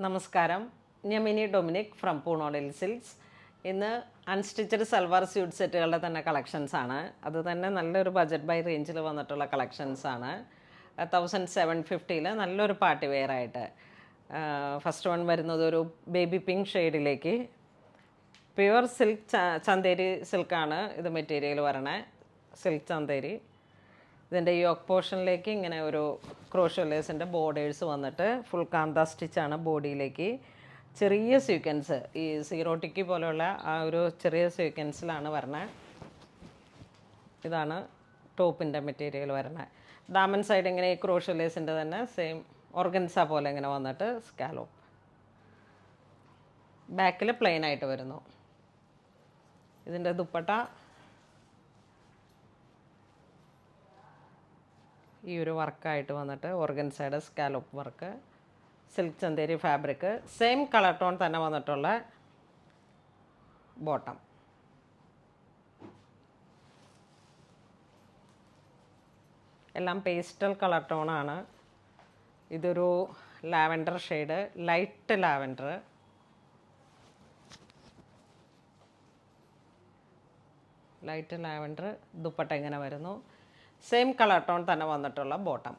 നമസ്കാരം, ഞാൻ mini Dominic from പൂണോളിൽ silks. ഇന്ന് അൺസ്റ്റിച്ചഡ് സൽവാർ സ്യൂട്ട് സെറ്റുകളുടെ തന്നെ കളക്ഷൻസാണ്. അത് തന്നെ നല്ലൊരു ബജറ്റ് ബൈ റേഞ്ചിൽ വന്നിട്ടുള്ള കളക്ഷൻസാണ്. 1750 നല്ലൊരു പാർട്ടി വെയർ ആയിട്ട്. ഫസ്റ്റ് വൺ വരുന്നത് ഒരു ബേബി പിങ്ക് ഷെയ്ഡിലേക്ക് പ്യുവർ സിൽക്ക് ചന്തേരി സിൽക്കാണ് ഇത് മെറ്റീരിയൽ വരണേ. സിൽക്ക് ചന്തേരി. ഇതിൻ്റെ യോക്ക് പോർഷനിലേക്ക് ഇങ്ങനെ ഒരു ക്രോഷ്യോലേസിൻ്റെ ബോർഡേഴ്സ് വന്നിട്ട് ഫുൾ കാന്ത സ്റ്റിച്ചാണ് ബോഡിയിലേക്ക്. ചെറിയ സീക്വൻസ് ഈ സീറോട്ടിക്ക് പോലെയുള്ള ആ ഒരു ചെറിയ സീക്വൻസിലാണ് വരണേ. ഇതാണ് ടോപ്പിൻ്റെ മെറ്റീരിയൽ വരണേ. ദാമൻ സൈഡ് ഇങ്ങനെ ഈ ക്രോഷ്യോലേസിൻ്റെ തന്നെ സെയിം ഓർഗൻസ പോലെ ഇങ്ങനെ വന്നിട്ട് സ്കാലോപ്പ്. ബാക്കിൽ പ്ലെയിൻ ആയിട്ട് വരുന്നു. ഇതിൻ്റെ ദുപ്പട്ട ഈ ഒരു വർക്കായിട്ട് വന്നിട്ട് ഓർഗൻസയുടെ scallop work, silk Chanderi fabric, same colour tone തന്നെ വന്നിട്ടുള്ള ബോട്ടം. എല്ലാം പേസ്റ്റൽ കളർ ടോണാണ്. ഇതൊരു lavender shade, light lavender. Light lavender. Dupatta ഇങ്ങനെ വരുന്നു. സെയിം കളർ ടോൺ തന്നെ വന്നിട്ടുള്ള ബോട്ടം.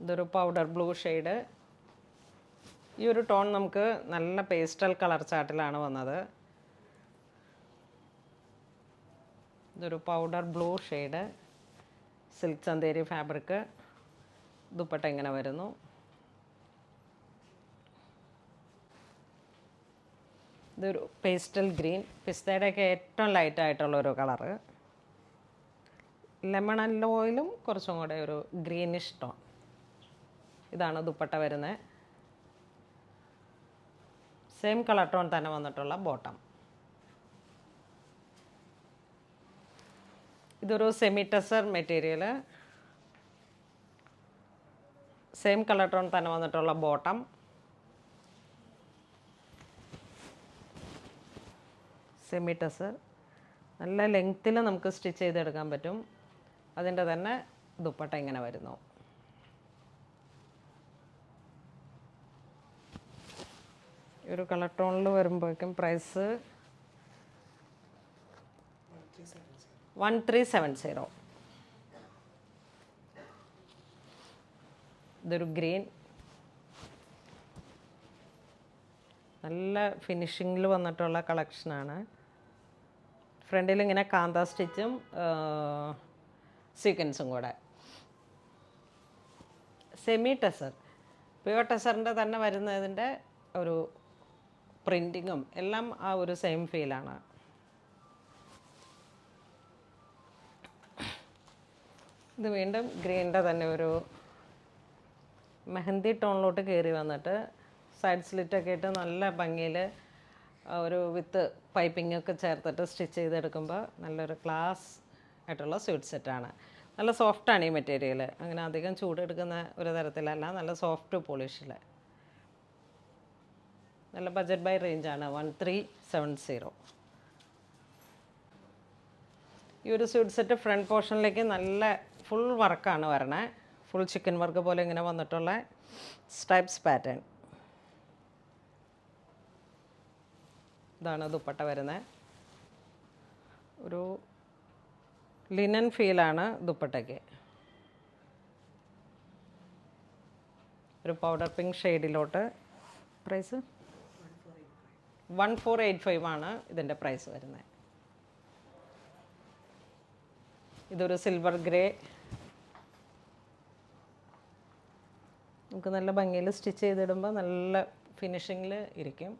ഇതൊരു പൗഡർ ബ്ലൂ ഷെയ്ഡ്. ഈ ഒരു ടോൺ നമുക്ക് നല്ല പേസ്റ്റൽ കളർ ചാർട്ടിലാണ് വന്നത്. ഇതൊരു powder blue shade, silk Chanderi fabric. Dupatta ഇങ്ങനെ വരുന്നു. ഇതൊരു പേസ്റ്റൽ ഗ്രീൻ, പിസ്തയുടെയൊക്കെ ഏറ്റവും ലൈറ്റായിട്ടുള്ളൊരു കളറ്. ലെമൺ അല്ലോയിലും കുറച്ചും കൂടെ ഒരു ഗ്രീനിഷ് ടോൺ. ഇതാണ് ദുപ്പട്ട വരുന്നത്. സെയിം കളർ ടോൺ തന്നെ വന്നിട്ടുള്ള ബോട്ടം. ഇതൊരു semi tussar material, same colour tone തന്നെ വന്നിട്ടുള്ള ബോട്ടം. സെമി ടെസർ. നല്ല ലെങ്ത്തിൽ നമുക്ക് സ്റ്റിച്ച് ചെയ്തെടുക്കാൻ പറ്റും. അതിൻ്റെ തന്നെ ദുപ്പട്ട ഇങ്ങനെ വരുന്നു. ഒരു കളർ ടോണിൽ വരുമ്പോഴേക്കും പ്രൈസ് 1370. ഇതൊരു ഗ്രീൻ, നല്ല ഫിനിഷിങ്ങിൽ വന്നിട്ടുള്ള കളക്ഷനാണ്. ഫ്രണ്ടിൽ ഇങ്ങനെ കാന്ത സ്റ്റിച്ചും സീക്വൻസും കൂടെ. സെമി ടെസർ, പ്യുവർ ടെസറിൻ്റെ തന്നെ വരുന്നതിൻ്റെ ഒരു പ്രിൻറ്റിങ്ങും എല്ലാം ആ ഒരു സെയിം ഫീലാണ്. ഇത് വീണ്ടും ഗ്രീനിൻ്റെ തന്നെ ഒരു മെഹന്തി ടോണിലോട്ട് കയറി വന്നിട്ട് സൈഡ് സ്ലിറ്റൊക്കെ ഇട്ട് നല്ല ഭംഗിയിൽ ഒരു വിത്ത് പൈപ്പിങ്ങൊക്കെ ചേർത്തിട്ട് സ്റ്റിച്ച് ചെയ്തെടുക്കുമ്പോൾ നല്ലൊരു ക്ലാസ് ആയിട്ടുള്ള സ്യൂട്ട് സെറ്റാണ്. നല്ല സോഫ്റ്റാണ് ഈ മെറ്റീരിയൽ. അങ്ങനെ അധികം ചൂടെടുക്കുന്ന ഒരു തരത്തിലല്ല, നല്ല സോഫ്റ്റ് പോളിഷിൽ. നല്ല ബജറ്റ് ബൈ റേഞ്ചാണ് 1370. ഈ ഒരു സ്യൂട്ട് സെറ്റ് ഫ്രണ്ട് പോർഷനിലേക്ക് നല്ല ഫുൾ വർക്കാണ് വരണേ. ഫുൾ ചിക്കൻ വർക്ക് പോലെ ഇങ്ങനെ വന്നിട്ടുള്ള സ്ട്രൈപ്സ് പാറ്റേൺ. ഇതാണ് ദുപ്പട്ട വരുന്നത്. ഒരു ലിനൻ ഫീലാണ് ദുപ്പട്ടയ്ക്ക്. ഒരു പൗഡർ പിങ്ക് ഷെയ്ഡിലോട്ട്. പ്രൈസ് 1485 ആണ് ഇതിൻ്റെ പ്രൈസ് വരുന്നത്. ഇതൊരു സിൽവർ ഗ്രേ. നമുക്ക് നല്ല ഭംഗിയിൽ സ്റ്റിച്ച് ചെയ്തിടുമ്പോൾ നല്ല ഫിനിഷിങ്ങിൽ ഇരിക്കും.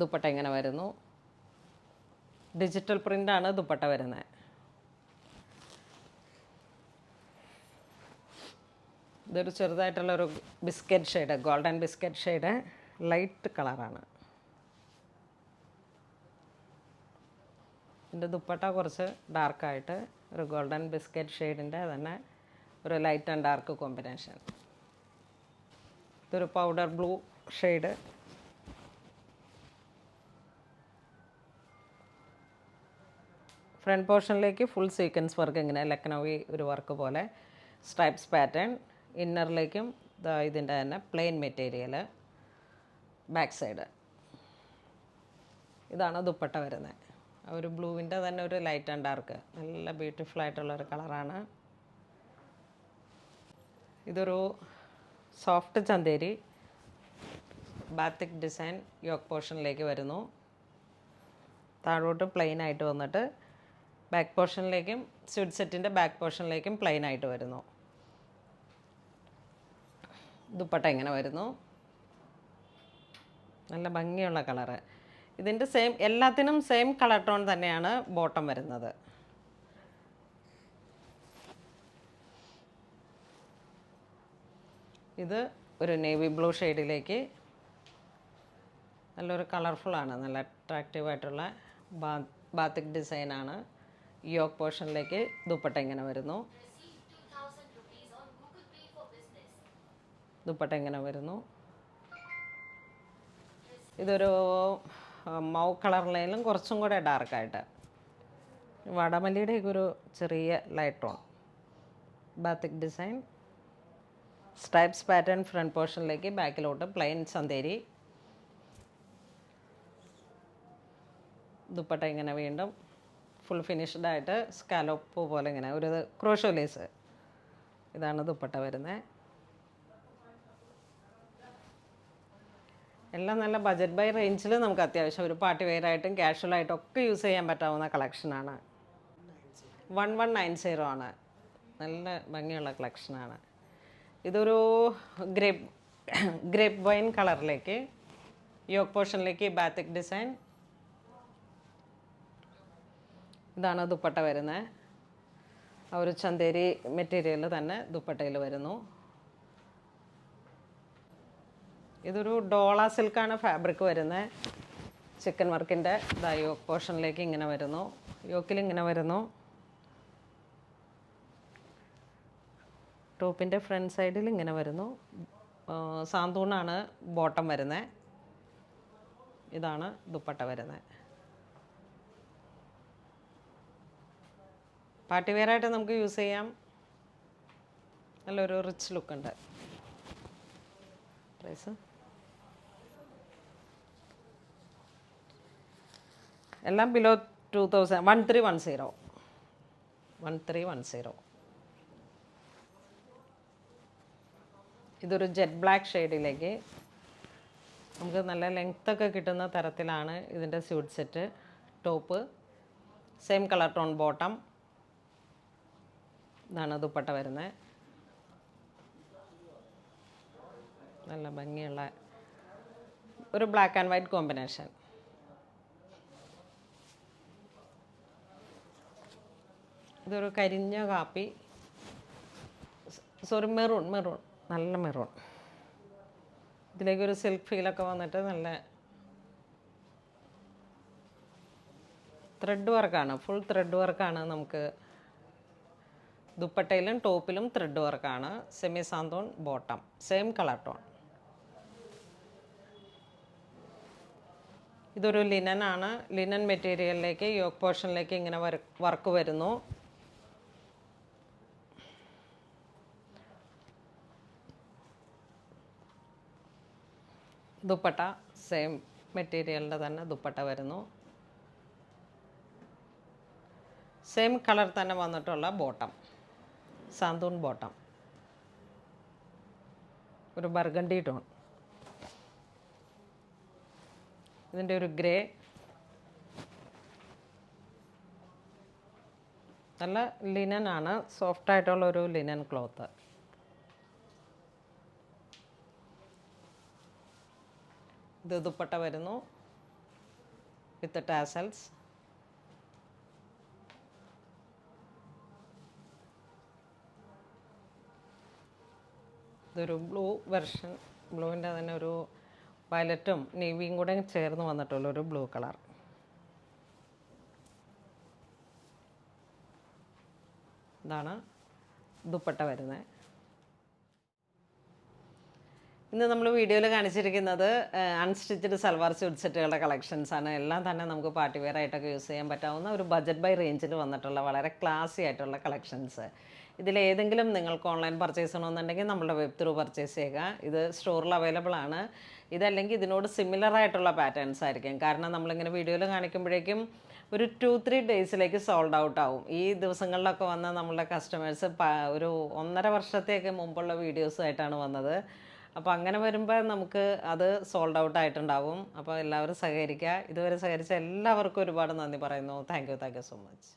ദുപ്പട്ട ഇങ്ങനെ വരുന്നു. ഡിജിറ്റൽ പ്രിൻ്റാണ് ദുപ്പട്ട വരുന്നത്. ഇതൊരു ചെറുതായിട്ടുള്ളൊരു biscuit shade, golden biscuit shade, light കളറാണ്. ഇതിൻ്റെ ദുപ്പട്ട കുറച്ച് ഡാർക്കായിട്ട് ഒരു ഗോൾഡൻ ബിസ്ക്കറ്റ് ഷെയ്ഡിൻ്റെ തന്നെ ഒരു ലൈറ്റ് ആൻഡ് ഡാർക്ക് കോമ്പിനേഷൻ. ഇതൊരു പൗഡർ ബ്ലൂ ഷെയ്ഡ്. ഫ്രണ്ട് പോർഷനിലേക്ക് ഫുൾ സീക്വൻസ് വർക്ക് ഇങ്ങനെ ലക്നൗവി ഒരു വർക്ക് പോലെ സ്ട്രൈപ്സ് പാറ്റേൺ. ഇന്നറിലേക്കും ഇതിൻ്റെ തന്നെ പ്ലെയിൻ മെറ്റീരിയൽ, ബാക്ക് സൈഡ്. ഇതാണ് ദുപ്പട്ട വരുന്നത്. ഒരു ബ്ലൂവിൻ്റെ തന്നെ ഒരു ലൈറ്റ് ആൻഡ് ഡാർക്ക്, നല്ല ബ്യൂട്ടിഫുൾ ആയിട്ടുള്ളൊരു കളറാണ്. ഇതൊരു soft Chanderi batik design yoke പോർഷനിലേക്ക് വരുന്നു. താഴോട്ട് പ്ലെയിൻ ആയിട്ട് വന്നിട്ട് ബാക്ക് പോർഷനിലേക്കും സ്യൂട്ട് സെറ്റിൻ്റെ ബാക്ക് പോർഷനിലേക്കും പ്ലെയിൻ ആയിട്ട് വരുന്നു. ദുപ്പട്ട ഇങ്ങനെ വരുന്നു. നല്ല ഭംഗിയുള്ള കളറ്. ഇതിൻ്റെ എല്ലാത്തിനും സെയിം കളർ ടോൺ തന്നെയാണ് ബോട്ടം വരുന്നത്. ഇത് ഒരു നേവി ബ്ലൂ ഷെയ്ഡിലേക്ക് നല്ലൊരു കളർഫുള്ളാണ്, നല്ല അട്രാക്റ്റീവായിട്ടുള്ള ബാത്തിക് ഡിസൈനാണ്. യോക്ക് പോർഷനിലേക്ക് ദുപ്പട്ട ഇങ്ങനെ വരുന്നു. ദുപ്പട്ട ഇങ്ങനെ വരുന്നു. ഇതൊരു മൗ കളറിലും കുറച്ചും കൂടെ ഡാർക്കായിട്ട്, വടമല്ലിയുടെയൊക്കെ ഒരു ചെറിയ light tone batik design. Stripes pattern front പോർഷനിലേക്ക്, ബാക്കിലോട്ട് പ്ലെയിൻ ചന്തേരി. ദുപ്പട്ട ഇങ്ങനെ വീണ്ടും ഫുൾ ഫിനിഷ്ഡ് ആയിട്ട് സ്കാലോപ്പ് പോലെ ഇങ്ങനെ ഒരു ക്രോഷോ ലേസ്. ഇതാണ് ദുപ്പട്ട വരുന്നത്. എല്ലാം നല്ല ബജറ്റ് ബൈ റേഞ്ചിൽ നമുക്ക് അത്യാവശ്യം ഒരു പാർട്ടി വെയറായിട്ടും ക്യാഷ്വലായിട്ടും ഒക്കെ യൂസ് ചെയ്യാൻ പറ്റാവുന്ന കളക്ഷനാണ്. 1190 ആണ്. നല്ല ഭംഗിയുള്ള കളക്ഷനാണ്. ഇതൊരു ഗ്രേപ്പ് വൈൻ കളറിലേക്ക്, യോക്ക് പോർഷനിലേക്ക് ബാത്തിക് ഡിസൈൻ. ഇതാണ് ദുപ്പട്ട വരുന്നത്. ആ ഒരു ചന്തേരി മെറ്റീരിയൽ തന്നെ ദുപ്പട്ടയിൽ വരുന്നു. ഇതൊരു ഡോള സിൽക്കാണ് ഫാബ്രിക് വരുന്നത്. ചിക്കൻ വർക്കിൻ്റെ യോക്ക് പോർഷനിലേക്ക് ഇങ്ങനെ വരുന്നു, യോക്കിൽ ഇങ്ങനെ വരുന്നു. ടോപ്പിൻ്റെ ഫ്രണ്ട് സൈഡിൽ ഇങ്ങനെ വരുന്നു. സാന്തൂണാണ് ബോട്ടം വരുന്നത്. ഇതാണ് ദുപ്പട്ട വരുന്നത്. പാർട്ടി വെയറായിട്ട് നമുക്ക് യൂസ് ചെയ്യാം. നല്ലൊരു റിച്ച് ലുക്കുണ്ട്. പ്രൈസ് എല്ലാം ബിലോ 2000. 1310. 1310. ഇതൊരു ജെറ്റ് ബ്ലാക്ക് ഷെയ്ഡിലേക്ക് നമുക്ക് നല്ല ലെങ്ത്തൊക്കെ കിട്ടുന്ന തരത്തിലാണ് ഇതിൻ്റെ suit set. Top same colour tone, bottom. ഇതാണ് ദുപ്പട്ട വരുന്നത്. നല്ല ഭംഗിയുള്ള ഒരു ബ്ലാക്ക് ആൻഡ് വൈറ്റ് കോമ്പിനേഷൻ. ഇതൊരു കരിഞ്ഞ കാപ്പി, മെറൂൺ, നല്ല മെറൂൺ. ഇതിലേക്കൊരു സിൽക്ക് ഫീലൊക്കെ വന്നിട്ട് നല്ല ത്രെഡ് വർക്കാണ്, ഫുൾ ത്രെഡ് വർക്കാണ്. നമുക്ക് ദുപ്പട്ടയിലും ടോപ്പിലും ത്രെഡ് വർക്കാണ്. സെമി സാന്തോൺ ബോട്ടം, സെയിം കളർ ടോൺ. ഇതൊരു ലിനൻ ആണ്. ലിനൻ മെറ്റീരിയലിലേക്ക് യോക്ക് പോർഷനിലേക്ക് ഇങ്ങനെ വർക്ക് വരുന്നു. ദുപ്പട്ട സെയിം മെറ്റീരിയലിൻ്റെ തന്നെ ദുപ്പട്ട വരുന്നു. സെയിം കളർ തന്നെ വന്നിട്ടുള്ള ബോട്ടം, സാന്തൂൺ ബോട്ടം. ഒരു ബർഗണ്ടി ടോൺ. ഇതിൻ്റെ ഒരു ഗ്രേ. നല്ല ലിനൻ ആണ്, സോഫ്റ്റായിട്ടുള്ള ഒരു ലിനൻ ക്ലോത്ത്. ഇത് ദുപ്പട്ട വരുന്നു വിത്ത് ടാസൽസ്. ഇതൊരു ബ്ലൂ വെർഷൻ, ബ്ലൂവിൻ്റെ തന്നെ ഒരു വയലറ്റും നേവിയും കൂടെ ചേർന്ന് വന്നിട്ടുള്ളൊരു ബ്ലൂ കളർ. ഇതാണ് ദുപ്പട്ട വരുന്നത്. ഇന്ന് നമ്മൾ വീഡിയോയിൽ കാണിച്ചിരിക്കുന്നത് അൺസ്റ്റിച്ചഡ് സൽവാർ സ്യൂട്ട് സെറ്റുകളുടെ കളക്ഷൻസാണ്. എല്ലാം തന്നെ നമുക്ക് പാർട്ടി വെയർ ആയിട്ടൊക്കെ യൂസ് ചെയ്യാൻ പറ്റാവുന്ന ഒരു ബജറ്റ് ബൈ റേഞ്ചിൽ വന്നിട്ടുള്ള വളരെ ക്ലാസി ആയിട്ടുള്ള കളക്ഷൻസ്. ഇതിലേതെങ്കിലും നിങ്ങൾക്ക് ഓൺലൈൻ പർച്ചേസ് ചെയ്യണമെന്നുണ്ടെങ്കിൽ നമ്മുടെ വെബ് ത്രൂ പർച്ചേസ് ചെയ്യുക. ഇത് സ്റ്റോറിൽ അവൈലബിൾ ആണ്. ഇതല്ലെങ്കിൽ ഇതിനോട് സിമിലർ ആയിട്ടുള്ള പാറ്റേൺസ് ആയിരിക്കും. കാരണം നമ്മളിങ്ങനെ വീഡിയോയിൽ കാണിക്കുമ്പോഴേക്കും ഒരു 2-3 ഡേയ്സിലേക്ക് സോൾഡ് ഔട്ട് ആവും. ഈ ദിവസങ്ങളിലൊക്കെ വന്ന നമ്മളുടെ കസ്റ്റമേഴ്സ് ഒരു 1.5 വർഷത്തേക്ക് മുമ്പുള്ള വീഡിയോസുമായിട്ടാണ് വന്നത്. അപ്പോൾ അങ്ങനെ വരുമ്പോൾ നമുക്ക് അത് സോൾഡ് ഔട്ട് ആയിട്ടുണ്ടാവും. അപ്പോൾ എല്ലാവരും സഹകരിക്കുക. ഇതുവരെ സഹകരിച്ച എല്ലാവർക്കും ഒരുപാട് നന്ദി പറയുന്നു. Thank you so much.